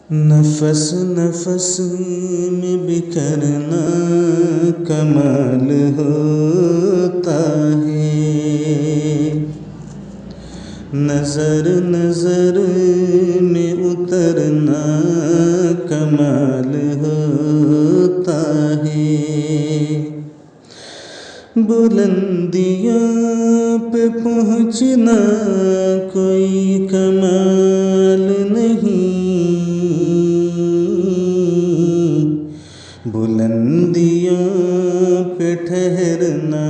नफस नफस में बिखरना कमाल होता है, नजर नजर में उतरना कमाल होता है। बुलंदियों पे पहुँचना कोई कमाल नहीं, बुलंदियों पे ठहरना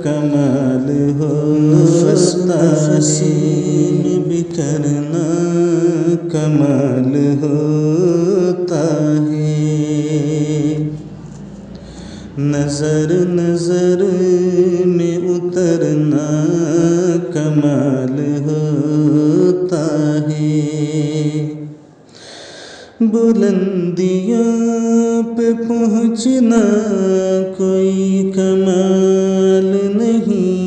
कमाल होता है, बिखरना कमाल होता है। नजर नजर में उतरना कमाल होता है। बुलंदियों पे पहुँचना कोई कमाल नहीं,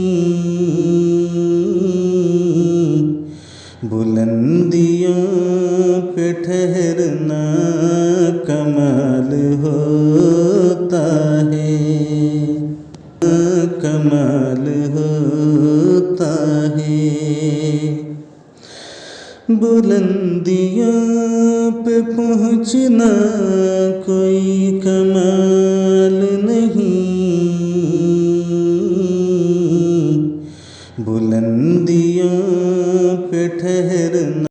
बुलंदियों पे ठहरना कमाल होता है, कमाल होता है। बुलंदियों पे पहुँचना कोई कमाल नहीं,